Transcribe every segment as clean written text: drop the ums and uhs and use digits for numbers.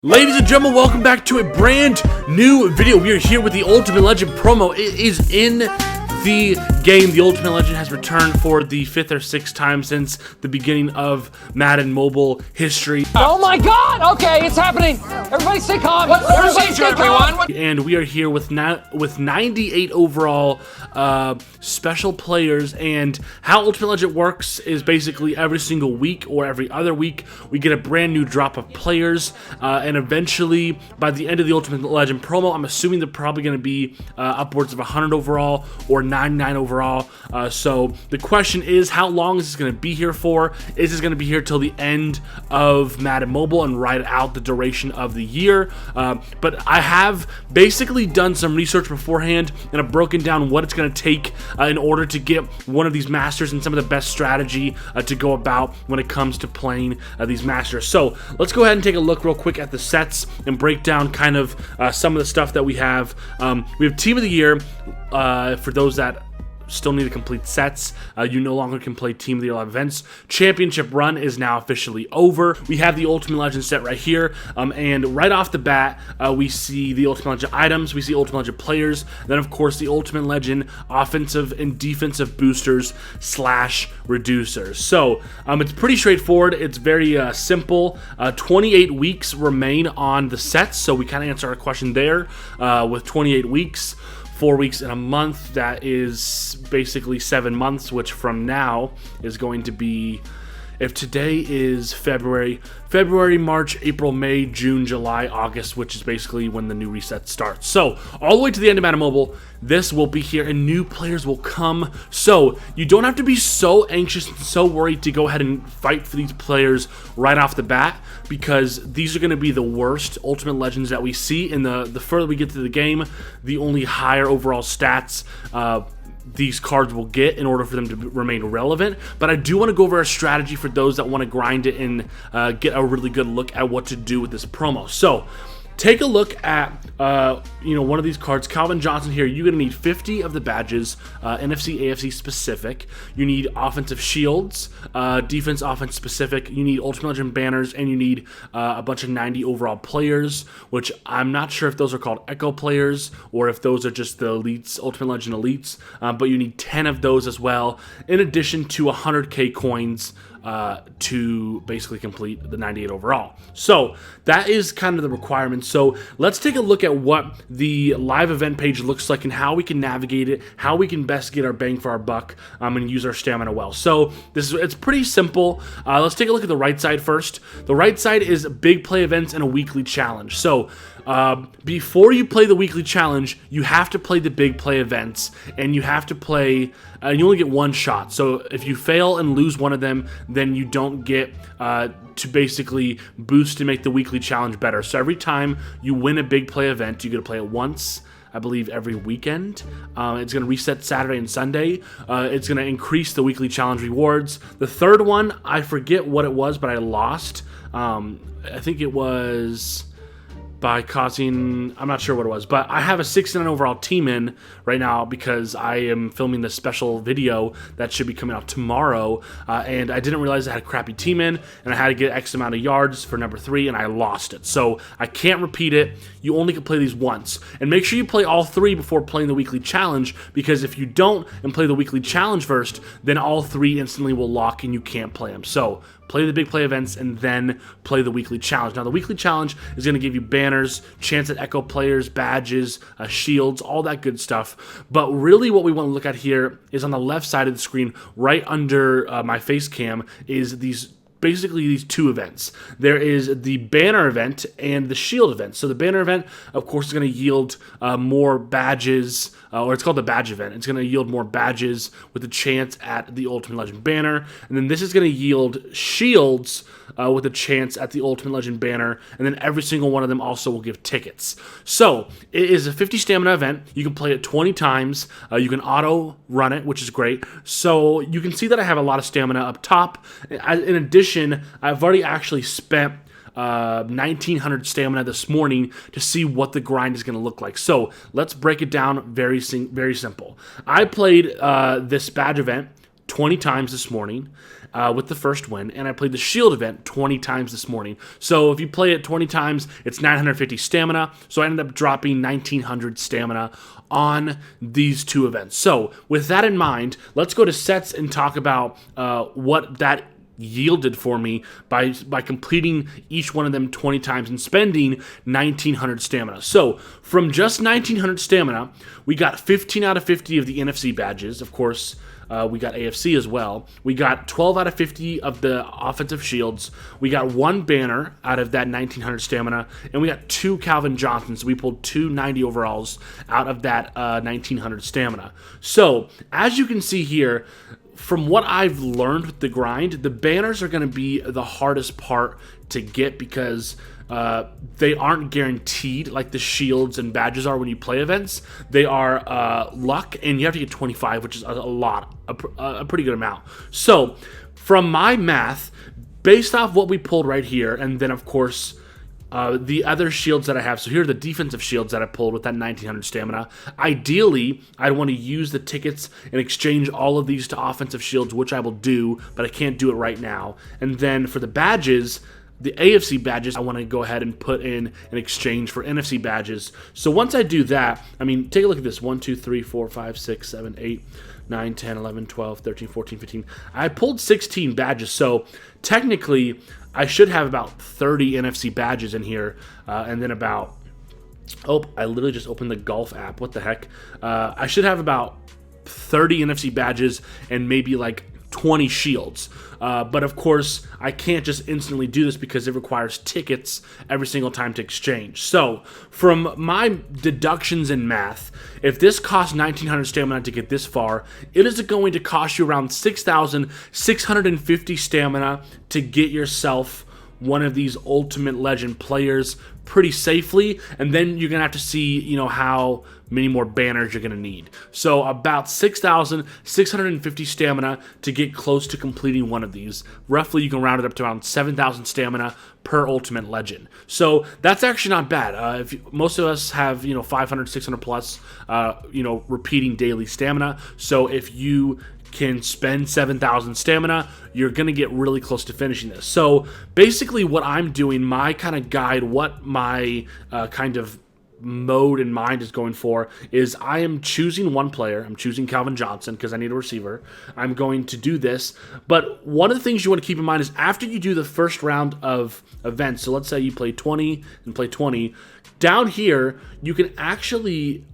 Ladies and gentlemen, welcome back to a brand new video. We are here with the Ultimate Legend promo. It is in the game. The Ultimate Legend has returned for the 5th or 6th time since the beginning of Madden mobile history. Oh my god! Okay, it's happening! Everybody stay calm! What's the procedure, everyone? And we are here with 98 overall special players, and how Ultimate Legend works is basically every single week or every other week we get a brand new drop of players, and eventually by the end of the Ultimate Legend promo, I'm assuming they're probably going to be upwards of 100 overall or 99 overall. So the question is, how long is this going to be here for? Is this going to be here till the end of Madden Mobile and ride out the duration of the year? But I have basically done some research beforehand, and I've broken down what it's going to take in order to get one of these masters and some of the best strategy to go about when it comes to playing these masters. So let's go ahead and take a look real quick at the sets and break down kind of some of the stuff that we have. We have Team of the Year. For those that still need to complete sets, you no longer can play Team of the Year live events. Championship run is now officially over. We have the Ultimate Legend set right here, and right off the bat, we see the Ultimate Legend items, we see Ultimate Legend players, then of course the Ultimate Legend offensive and defensive boosters / reducers. So it's pretty straightforward. It's very simple. 28 weeks remain on the sets, so we kind of answer our question there with 28 weeks. 4 weeks in a month, that is basically 7 months, which from now is going to be, if today is February, March, April, May, June, July, August, which is basically when the new reset starts. So all the way to the end of Madden Mobile, this will be here and new players will come. So you don't have to be so anxious and so worried to go ahead and fight for these players right off the bat, because these are going to be the worst Ultimate Legends that we see. And the further we get to the game, the only higher overall stats these cards will get in order for them to remain relevant. But I do want to go over a strategy for those that want to grind it and get a really good look at what to do with this promo. So take a look at one of these cards, Calvin Johnson here. You're going to need 50 of the badges, NFC, AFC specific. You need offensive shields, defense, offense specific. You need Ultimate Legend banners, and you need a bunch of 90 overall players, which I'm not sure if those are called Echo players or if those are just the elites, Ultimate Legend elites, but you need 10 of those as well, in addition to 100k coins to basically complete the 98 overall. So that is kind of the requirement. So let's take a look at what the live event page looks like and how we can navigate it, how we can best get our bang for our buck, and use our stamina well. So it's pretty simple. Let's take a look at the right side first. The right side is big play events and a weekly challenge. So before you play the weekly challenge, you have to play the big play events, and you have to play, you only get one shot. So if you fail and lose one of them, then you don't get to basically boost and make the weekly challenge better. So every time you win a big play event, you get to play it once, I believe every weekend. It's going to reset Saturday and Sunday. It's going to increase the weekly challenge rewards. The third one, I forget what it was, but I lost. I think it was by causing, I'm not sure what it was, but I have a 69 overall team in right now because I am filming this special video that should be coming out tomorrow, and I didn't realize I had a crappy team in, and I had to get X amount of yards for number 3, and I lost it. So I can't repeat it. You only can play these once, and make sure you play all 3 before playing the weekly challenge, because if you don't and play the weekly challenge first, then all 3 instantly will lock and you can't play them. So play the big play events and then play the weekly challenge. Now the weekly challenge is going to give you banners, chance at Echo players, badges, shields, all that good stuff. But really what we want to look at here is on the left side of the screen, right under my face cam, is basically these 2 events. There is the banner event and the shield event. So the banner event, of course, is going to yield more badges, or it's called the badge event. It's going to yield more badges with a chance at the Ultimate Legend banner. And then this is going to yield shields with a chance at the Ultimate Legend banner. And then every single one of them also will give tickets. So it is a 50 stamina event. You can play it 20 times. You can auto run it, which is great. So you can see that I have a lot of stamina up top. In addition, I've already actually spent 1900 stamina this morning to see what the grind is going to look like. So let's break it down very simple. I played this badge event 20 times this morning with the first win, and I played the shield event 20 times this morning. So if you play it 20 times, it's 950 stamina. So I ended up dropping 1900 stamina on these two events. So with that in mind, let's go to sets and talk about what that yielded for me by completing each one of them 20 times and spending 1900 stamina. So from just 1900 stamina, we got 15 out of 50 of the NFC badges. Of course, we got AFC as well. We got 12 out of 50 of the offensive shields. We got one banner out of that 1900 stamina, and we got 2 Calvin Johnsons. So we pulled 290 overalls out of that 1900 stamina. So as you can see here, from what I've learned with the grind, the banners are going to be the hardest part to get because they aren't guaranteed like the shields and badges are when you play events. They are luck, and you have to get 25, which is a lot, a pretty good amount. So from my math, based off what we pulled right here, and then of course the other shields that I have. So here are the defensive shields that I pulled with that 1900 stamina. Ideally, I'd want to use the tickets and exchange all of these to offensive shields, which I will do, but I can't do it right now. And then for the badges, the AFC badges, I want to go ahead and put in an exchange for NFC badges. So once I do that, I mean, take a look at this. 1, 2, 3, 4, 5, 6, 7, 8, 9, 10, 11, 12, 13, 14, 15. I pulled 16 badges, so technically I should have about 30 NFC badges in here, and then about... Oh, I literally just opened the golf app. What the heck? I should have about 30 NFC badges and maybe like 20 shields. But of course, I can't just instantly do this because it requires tickets every single time to exchange. So, from my deductions in math, if this costs 1900 stamina to get this far, it is going to cost you around 6,650 stamina to get yourself one of these Ultimate Legend players pretty safely, and then you're gonna have to see, you know, how many more banners you're gonna need. So about 6,650 stamina to get close to completing one of these. Roughly, you can round it up to around 7,000 stamina per Ultimate Legend. So that's actually not bad. Most of us have, you know, 500, 600 plus, you know, repeating daily stamina. So if you can spend 7,000 stamina, you're going to get really close to finishing this. So basically what I'm doing, my kind of guide, what my kind of mode in mind is going for, is I am choosing one player. I'm choosing Calvin Johnson because I need a receiver. I'm going to do this. But one of the things you want to keep in mind is after you do the first round of events, so let's say you play 20 and play 20, down here you can actually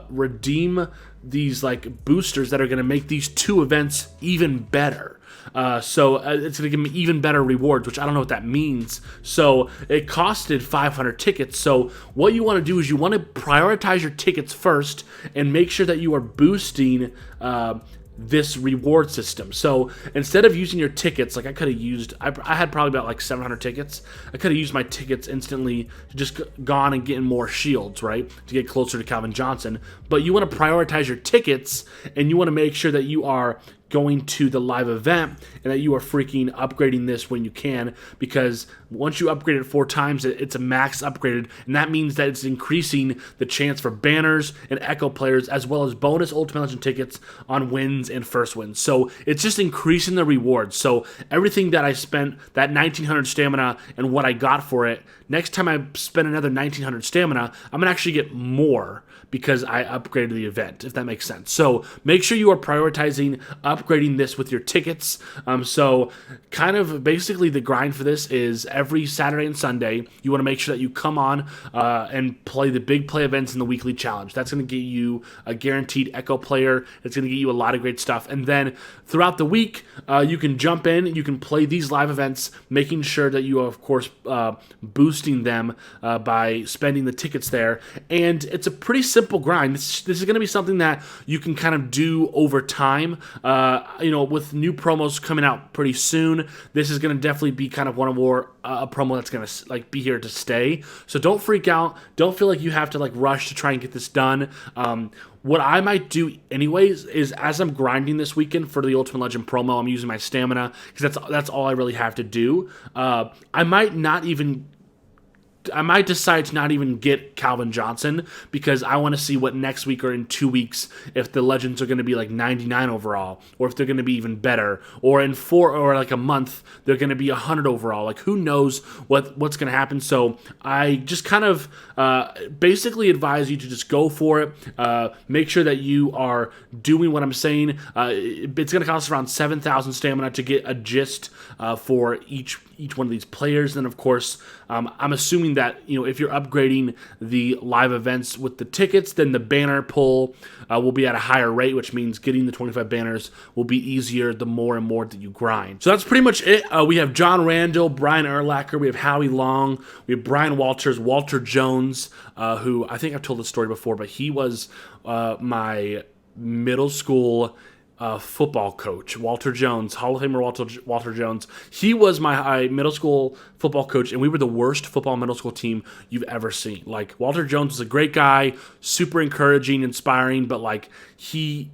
redeem these like boosters that are going to make these two events even better. So it's going to give me even better rewards, which I don't know what that means. So it costed 500 tickets. So what you want to do is you want to prioritize your tickets first and make sure that you are boosting this reward system. So instead of using your tickets, like I could have used, I had probably about like 700 tickets. I could have used my tickets instantly to just gone and getting more shields, right? To get closer to Calvin Johnson. But you want to prioritize your tickets, and you want to make sure that you are going to the live event and that you are freaking upgrading this when you can, because once you upgrade it 4 times, it's a max upgraded, and that means that it's increasing the chance for banners and echo players as well as bonus Ultimate Legend tickets on wins and first wins. So it's just increasing the rewards. So everything that I spent, that 1900 stamina and what I got for it, next time I spend another 1900 stamina, I'm gonna actually get more because I upgraded the event, if that makes sense. So make sure you are prioritizing upgrading this with your tickets. So kind of basically the grind for this is every Saturday and Sunday, you want to make sure that you come on and play the big play events in the weekly challenge. That's going to get you a guaranteed echo player. It's going to get you a lot of great stuff. And then throughout the week, you can jump in, you can play these live events, making sure that you are, of course, boosting them by spending the tickets there. And it's a pretty simple grind. This is going to be something that you can kind of do over time. You know, with new promos coming out pretty soon, this is going to definitely be kind of one of more a promo that's going to like be here to stay. So don't freak out. Don't feel like you have to like rush to try and get this done. What I might do anyways is as I'm grinding this weekend for the Ultimate Legend promo, I'm using my stamina because that's all I really have to do. I might not even decide to not even get Calvin Johnson because I want to see what next week or in 2 weeks if the legends are going to be like 99 overall, or if they're going to be even better, or in 4 or like a month they're going to be 100 overall. Like, who knows what's going to happen? So I just kind of basically advise you to just go for it. Make sure that you are doing what I'm saying. It's going to cost around 7,000 stamina to get a gist for each one of these players. And of course, I'm assuming that, if you're upgrading the live events with the tickets, then the banner pull will be at a higher rate, which means getting the 25 banners will be easier the more and more that you grind. So that's pretty much it. We have John Randall, Brian Urlacher, we have Howie Long, we have Brian Walters, Walter Jones, who I think I've told this story before, but he was my middle school football coach. Walter Jones, Hall of Famer Walter Jones. He was my middle school football coach, and we were the worst football middle school team you've ever seen. Like, Walter Jones was a great guy, super encouraging, inspiring, but like he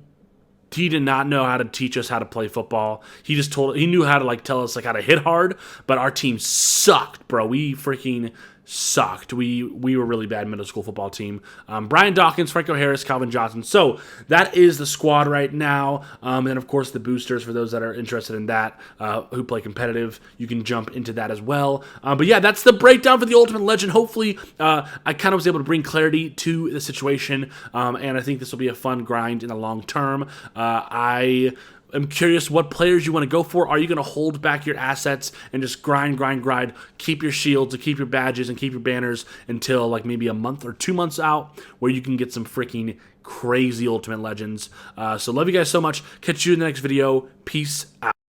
did not know how to teach us how to play football. He knew how to like tell us like how to hit hard, but our team sucked, bro. We freaking sucked. We were really bad middle school football team. Brian Dawkins, Franco Harris, Calvin Johnson. So that is the squad right now. And of course the boosters for those that are interested in that, who play competitive, you can jump into that as well. But yeah, that's the breakdown for the Ultimate Legend. Hopefully I kind of was able to bring clarity to the situation. And I think this will be a fun grind in the long term. I'm curious what players you want to go for. Are you going to hold back your assets and just grind, keep your shields, keep your badges, and keep your banners until like maybe a month or 2 months out where you can get some freaking crazy Ultimate Legends? So love you guys so much. Catch you in the next video. Peace out.